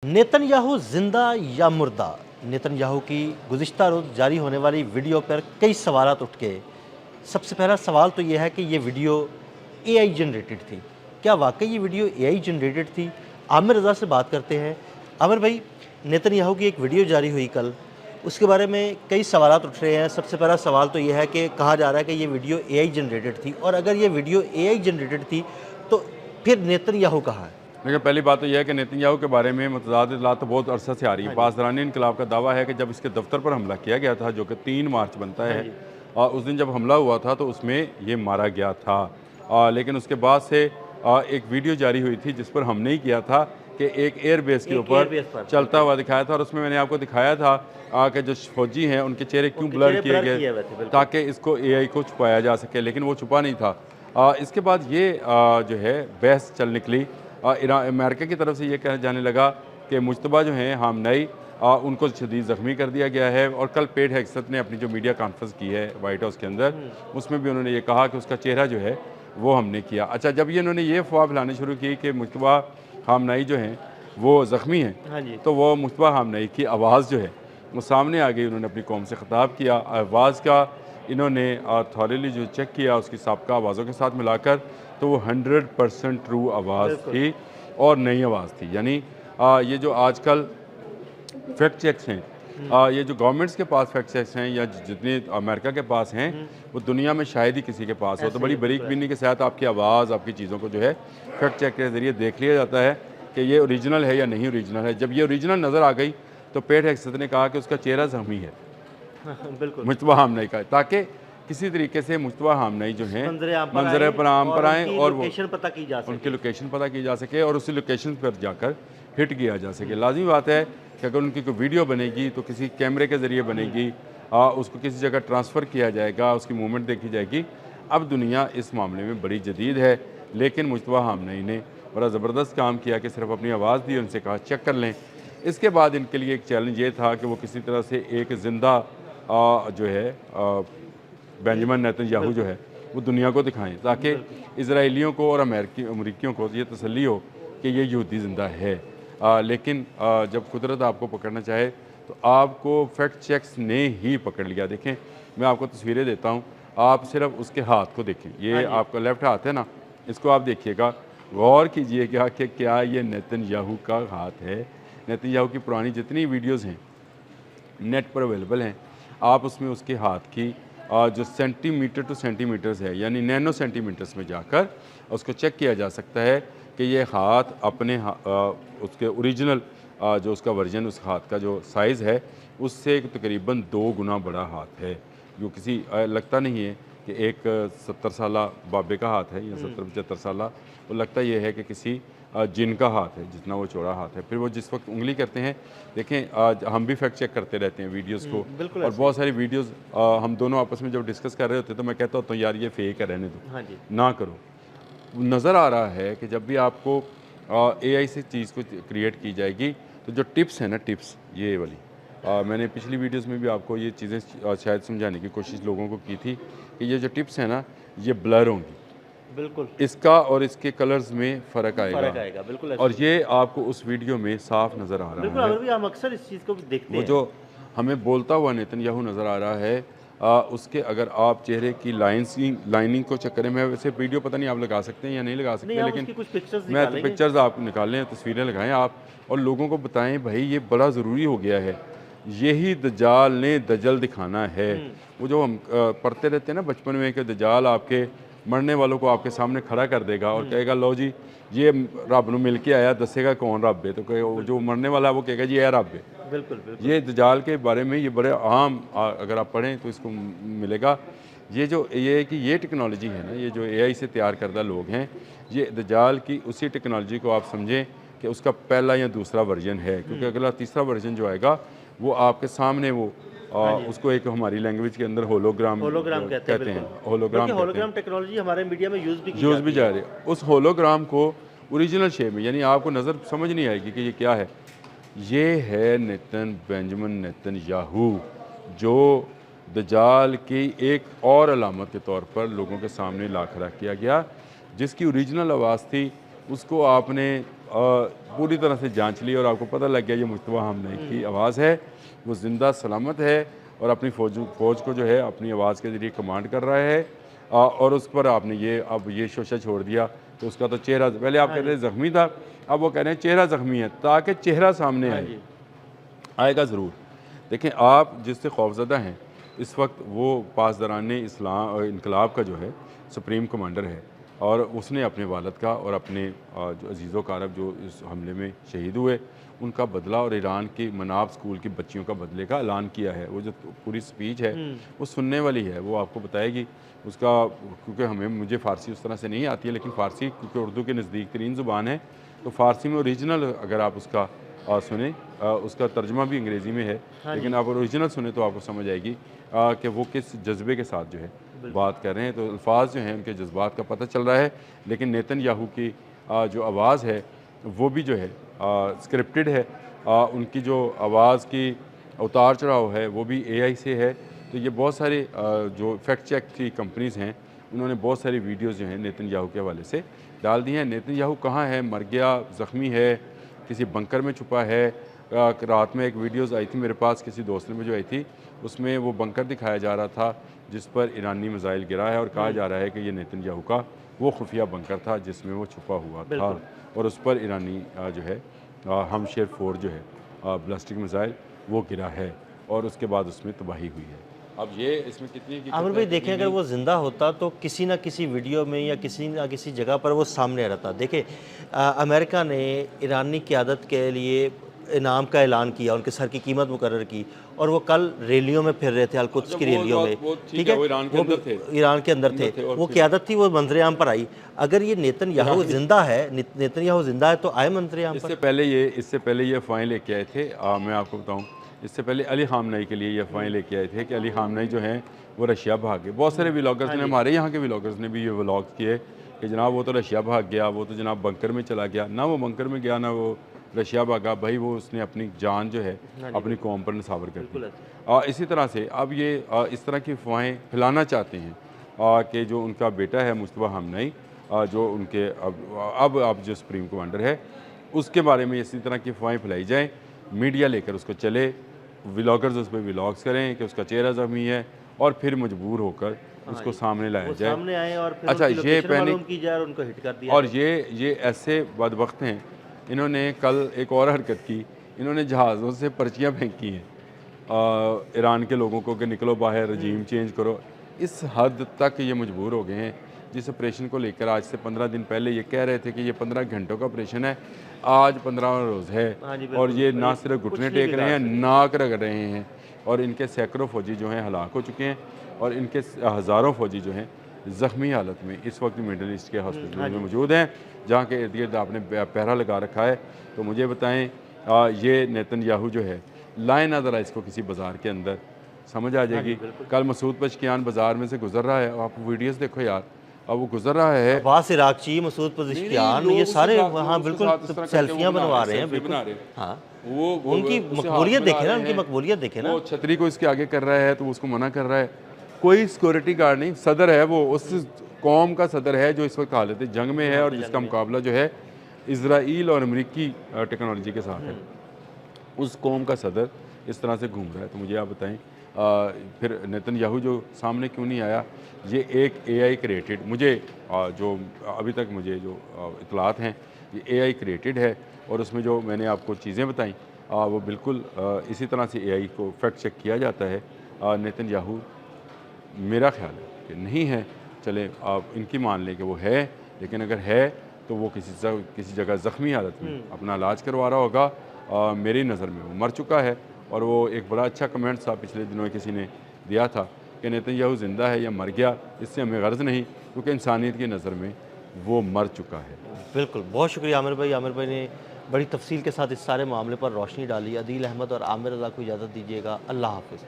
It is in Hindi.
नेतन्याहू जिंदा या मुर्दा। नेतन्याहू की गुज़िश्ता रोज़ जारी होने वाली वीडियो पर कई सवालात उठ के। सबसे पहला सवाल तो यह है कि ये वीडियो एआई जनरेटेड थी। क्या वाकई ये वीडियो एआई जनरेटेड थी? आमिर रज़ा से बात करते हैं। आमिर भाई, नेतन्याहू की एक वीडियो जारी हुई कल, उसके बारे में कई सवालात उठ रहे हैं। सबसे पहला सवाल तो यह है कि कहा जा रहा है कि ये वीडियो एआई जनरेटेड थी, और अगर ये वीडियो एआई जनरेटेड थी तो फिर नेतन्याहू कहाँ है? देखिए, पहली बात तो यह है कि नेतन्याहू के बारे में मुतज़ाद इत्तलात तो बहुत अरसा से आ रही है। पासदारानी इनकलाब का दावा है कि जब इसके दफ्तर पर हमला किया गया था, जो कि 3 मार्च बनता है, और उस दिन जब हमला हुआ था तो उसमें ये मारा गया था। लेकिन उसके बाद से एक वीडियो जारी हुई थी जिस पर हमने ही किया था कि एक एयरबेस के ऊपर चलता हुआ दिखाया था, और उसमें मैंने आपको दिखाया था कि जो फौजी हैं उनके चेहरे क्यों ब्लर किए गए ताकि इसको एआई को छुपाया जा सके, लेकिन वो छुपा नहीं था। इसके बाद ये जो है बहस चल निकली। अमेरिका की तरफ से ये कहा जाने लगा कि मुश्तबा जो हैं हामनई, उनको शदीद ज़ख्मी कर दिया गया है। और कल पेट हेग्सेथ ने अपनी जो मीडिया कॉन्फ्रेंस की है वाइट हाउस के अंदर, उसमें भी उन्होंने ये कहा कि उसका चेहरा जो है वो हमने किया। अच्छा, जब ये इन्होंने ये अफवाह फैलानी शुरू की कि मुश्तबा हामनई जो हैं वो ज़ख्मी हैं, तो वो मुश्तबा हामनई की आवाज़ जो है वो सामने आ गई। उन्होंने अपनी कौम से ख़िताब किया। आवाज़ का इन्होंने थॉरली जो चेक किया उसकी साबका आवाज़ों के साथ मिलाकर, तो वो 100% ट्रू आवाज़ थी और नई आवाज़ थी। यानी ये जो आजकल फैक्ट चेक्स हैं, ये जो गवर्नमेंट्स के पास फैक्ट चेक्स हैं या जितने अमेरिका के पास हैं, वो दुनिया में शायद ही किसी के पास हो। तो बड़ी बारीकबीनी के साथ आपकी आवाज़, आपकी चीज़ों को जो है फैक्ट चेक के ज़रिए देख लिया जाता है कि ये ओरिजिनल है या नहीं ओरिजिनल है। जब ये ओरिजिनल नज़र आ गई तो पेट हेग्सेथ ने कहा कि उसका चेहरा ज़ख्मी है मुश्तबा हामनई का, ताकि किसी तरीके से मुश्तबा हामनई जो हैं मंजर पर आम पर आएँ और वो उनकी लोकेशन पता की जा सके और उसी लोकेशन पर जाकर हिट किया जा सके। लाजमी बात है कि अगर उनकी कोई वीडियो बनेगी तो किसी कैमरे के ज़रिए बनेगी, उसको किसी जगह ट्रांसफ़र किया जाएगा, उसकी मूवमेंट देखी जाएगी। अब दुनिया इस मामले में बड़ी जदीद है, लेकिन मुश्तबा हामनई ने बड़ा ज़बरदस्त काम किया कि सिर्फ अपनी आवाज़ दी, उनसे कहा चेक कर लें। इसके बाद इनके लिए एक चैलेंज ये था कि वो किसी तरह से एक ज़िंदा जो है बेंजामिन नेतन्याहू जो है वो दुनिया को दिखाएं, ताकि इजराइलियों को और अमेरिकियों को ये तसल्ली हो कि ये यहूदी ज़िंदा है। लेकिन जब कुदरत आपको पकड़ना चाहे तो आपको फैक्ट चेक्स ने ही पकड़ लिया। देखें, मैं आपको तस्वीरें देता हूँ, आप सिर्फ उसके हाथ को देखें। ये आपका लेफ़्ट हाथ है ना, इसको आप देखिएगा, गौर कीजिएगा कि क्या ये नेतन्याहू का हाथ है। नेतन्याहू की पुरानी जितनी वीडियोज़ हैं नेट पर अवेलेबल हैं, आप उसमें उसके हाथ की जो सेंटीमीटर टू सेंटीमीटर्स है, यानी नैनो सेंटीमीटर्स में जाकर उसको चेक किया जा सकता है कि ये हाथ अपने उसके ओरिजिनल जो उसका वर्जन, उस हाथ का जो साइज़ है उससे तकरीबन 2 गुना बड़ा हाथ है। जो किसी लगता नहीं है कि एक 70 साला बाबे का हाथ है या 70-75 साला, वो लगता ये है कि किसी जिन का हाथ है, जितना वो चौड़ा हाथ है। फिर वो जिस वक्त उंगली करते हैं, देखें आज हम भी फैक्ट चेक करते रहते हैं वीडियोस को, और बहुत सारी वीडियोस हम दोनों आपस में जब डिस्कस कर रहे होते हैं तो मैं कहता होता हूँ यार ये फेक है, रहने दो, ना करो। नज़र आ रहा है कि जब भी आपको एआई से चीज़ को क्रिएट की जाएगी तो जो टिप्स है ना, टिप्स ये वाली, मैंने पिछली वीडियोस में भी आपको ये चीज़ें शायद समझाने की कोशिश लोगों को की थी कि ये जो टिप्स हैं ना, ये ब्लर होंगी। बिल्कुल, इसका और इसके कलर्स में फ़र्क आएगा बिल्कुल, और ये आपको उस वीडियो में साफ नज़र आ रहा है। भी हम अक्सर इस चीज़ को देखते वो जो हमें बोलता हुआ नेतन्याहू नज़र आ रहा है, उसके अगर आप चेहरे की लाइनिंग को चेक करें, मैं वैसे वीडियो पता नहीं आप लगा सकते हैं या नहीं लगा सकते, लेकिन मैं तो पिक्चर्स आप निकालें, तस्वीरें लगाएं आप, और लोगों को बताएं भाई ये बड़ा ज़रूरी हो गया है, यही दज्जाल ने दजल दिखाना है। वो जो हम पढ़ते रहते हैं ना बचपन में कि दज्जाल आपके मरने वालों को आपके सामने खड़ा कर देगा और कहेगा लो जी ये रब नूं मिल के आया, दसेगा कौन रब है, तो जो मरने वाला है वो कहेगा जी यह रब है। बिल्कुल। ये दज्जाल के बारे में ये बड़े आम, अगर आप पढ़ें तो इसको मिलेगा। ये कि ये टेक्नोलॉजी है ना, ये जो एआई से तैयार करदा लोग हैं, ये दज्जाल की उसी टेक्नोलॉजी को आप समझें कि उसका पहला या दूसरा वर्जन है, क्योंकि अगला तीसरा वर्जन जो आएगा वो आपके सामने वो उसको एक हमारी लैंग्वेज के अंदर होलोग्राम कहते हैं। होलोग्राम टेक्नोलॉजी हमारे मीडिया में यूज़ भी जा रही है। उस होलोग्राम को ओरिजिनल शेप में, यानी आपको नज़र समझ नहीं आएगी कि ये क्या है। ये है बेंजामिन नेतन्याहू, जो दज्जाल की एक और अलामत के तौर पर लोगों के सामने ला खड़ा किया गया, जिसकी ओरिजिनल आवाज़ थी उसको आपने पूरी तरह से जांच ली और आपको पता लग गया ये मुश्तबा हमने की आवाज़ है, वो ज़िंदा सलामत है और अपनी फ़ौज को जो है अपनी आवाज़ के ज़रिए कमांड कर रहा है। और उस पर आपने ये शोशा छोड़ दिया तो उसका तो चेहरा, पहले आप कह रहे थे ज़ख्मी था, अब वो कह रहे हैं चेहरा ज़ख्मी है, ताकि चेहरा सामने आए, आएगा ज़रूर। देखें, आप जिससे खौफज़दा हैं इस वक्त, वो पासदारान इनकलाब का जो है सुप्रीम कमांडर है और उसने अपने वालिद का और अपने जो अजीज़ो कारब जो इस हमले में शहीद हुए उनका बदला और ईरान की मनाब स्कूल की बच्चियों का बदले का ऐलान किया है। वो जो पूरी स्पीच है वो सुनने वाली है, वो आपको बताएगी उसका, क्योंकि मुझे फ़ारसी उस तरह से नहीं आती है, लेकिन फ़ारसी क्योंकि उर्दू के नज़दीक तरीन ज़ुबान है तो फ़ारसी में ओरिजिनल अगर आप उसका सुने, उसका तर्जमा भी अंग्रेज़ी में है, लेकिन आप ओरिजिनल सुने तो आपको समझ आएगी कि वो किस जज्बे के साथ जो है बात कर रहे हैं। तो अल्फाज जो हैं उनके जज्बात का पता चल रहा है, लेकिन नेतन्याहू की जो आवाज़ है वो भी जो है स्क्रिप्टेड है। उनकी जो आवाज़ की उतार चढ़ाव है वो भी AI से है। तो ये बहुत सारे जो फैक्ट चेक की कंपनीज़ हैं उन्होंने बहुत सारी वीडियोज़ जो हैं नेतन्याहू के हवाले से डाल दी हैं। नेतन्याहू कहाँ है, मर गया, ज़ख्मी है, किसी बंकर में छुपा है। रात में एक वीडियोज़ आई थी मेरे पास, किसी दोस्त ने मुझे आई थी, उसमें वो बंकर दिखाया जा रहा था जिस पर ईरानी मिसाइल गिरा है और कहा जा रहा है कि ये नेतन्याहू का वो खुफिया बंकर था जिसमें वो छुपा हुआ था और उस पर ईरानी जो है हमशेर-4 जो है बैलिस्टिक मिसाइल वो गिरा है और उसके बाद उसमें तबाही हुई है। अब ये इसमें कितनी आमिर भाई देखें, अगर वो ज़िंदा होता तो किसी ना किसी वीडियो में या किसी ना किसी जगह पर वो सामने आ रहता। देखें, अमेरिका ने ईरानी क़यादत के लिए इनाम का ऐलान किया, उनके सर की कीमत मुकर्रर की और वो कल रैलियों में फिर रहे थे, अलकुद्स की रैलियों में, ठीक है, वो ईरान के अंदर थे, वो क़यादत थी, वो मंजरेआम पर आई। अगर ये नेतन्याहू ज़िंदा है, नेतन्याहू ज़िंदा है तो आए मंजरेआम पर। इससे पहले ये अफवाहें लेके आए थे, मैं आपको बताऊँ, इससे पहले अली खामनई के लिए ये अफवाहें लेके आए थे कि अली खामनई जो हैं वो रशिया भाग गए। बहुत सारे व्लॉगर्स ने, हमारे यहाँ के व्लॉगर्स ने भी ये व्लॉग किए कि जनाब वो तो रशिया भाग गया, वो तो जनाब बंकर में चला गया। ना वो बंकर में गया, ना वो रशिया भागा, भाई वो उसने अपनी जान जो है अपनी कौम पर निसावर कर दी। इसी तरह से अब ये इस तरह की अफवाहें फैलाना चाहते हैं कि जो उनका बेटा है मुस्तफा हमनई, जो उनके अब जो सुप्रीम कमांडर है, उसके बारे में इसी तरह की अफवाहें फैलाई जाएँ, मीडिया लेकर उसको चले, व्लॉगर्स उस पर व्लॉग्स करें कि उसका चेहरा ज़ख्मी है और फिर मजबूर होकर उसको सामने लाया जाए, सामने आए और फिर अच्छा ये पैनिक की जाए और उनको हिट कर दिया। और ये ऐसे बदबख्त हैं, इन्होंने कल एक और हरकत की, इन्होंने जहाज़ों से पर्चियाँ फेंकी हैं ईरान के लोगों को कि निकलो बाहर, रजीम चेंज करो। इस हद तक ये मजबूर हो गए हैं। जिस ऑपरेशन को लेकर आज से 15 दिन पहले ये कह रहे थे कि ये 15 घंटों का ऑपरेशन है, आज 15वां रोज़ है और ये ना सिर्फ घुटने टेक रहे हैं, नाक रगड़ रहे हैं और इनके सैकड़ों फ़ौजी जो हैं हलाक हो चुके हैं और इनके हज़ारों फ़ौजी जो हैं ज़ख्मी हालत में इस वक्त मिडल ईस्ट के हॉस्पिटल में मौजूद हैं, जहाँ के इर्द गिर्द आपने पहरा लगा रखा है। तो मुझे बताएं, ये नेतन्याहू जो है, लाएं ना ज़रा इसको किसी बाज़ार के अंदर, समझ आ जाएगी। कल मसूद पशकियान बाज़ार में से गुजर रहा है, आप वीडियोस देखो यार, अब वो गुजर रहा है, अब्बास इराक़ची, मसूद पशकियान, ये सारे वहाँ बिल्कुल सेल्फियाँ बनवा रहे हैं, बिल्कुल। हाँ, वो उनकी मकबूलियत देखे ना, उनकी मकबूलियत देखे ना। वो छतरी को इसके आगे कर रहा है तो उसको मना कर रहा है। कोई सिक्योरिटी गार्ड नहीं, सदर है वो, उस कौम का सदर है जो इस वक्त हालत जंग में है और जिसका मुकाबला जो है इजराइल और अमेरिकी टेक्नोलॉजी के साथ है। उस कौम का सदर इस तरह से घूम रहा है। तो मुझे आप बताएं, फिर नेतन्याहू जो सामने क्यों नहीं आया? ये एक AI क्रिएटेड, मुझे जो अभी तक मुझे जो इतलात हैं, ये AI क्रिएटेड है और उसमें जो मैंने आपको चीज़ें बताई वो बिल्कुल इसी तरह से AI को फैक्ट चेक किया जाता है। नेतन्याहू मेरा ख्याल है कि नहीं है, चले आप इनकी मान लें कि वो है, लेकिन अगर है तो वो किसी जगह ज़ख्मी हालत में अपना इलाज करवा रहा होगा। मेरी नज़र में वो मर चुका है और वो एक बड़ा अच्छा कमेंट था पिछले दिनों किसी ने दिया था कि नेतन्याहू ज़िंदा है या मर गया, इससे हमें गर्ज नहीं, क्योंकि इंसानियत की नज़र में वो मर चुका है। बिल्कुल, बहुत शुक्रिया आमिर भाई। आमिर भाई ने बड़ी तफसील के साथ इस सारे मामले पर रोशनी डाली। अदील अहमद और आमिर रज़ा को इजाज़त दीजिएगा। अल्लाह हाफ़िज़।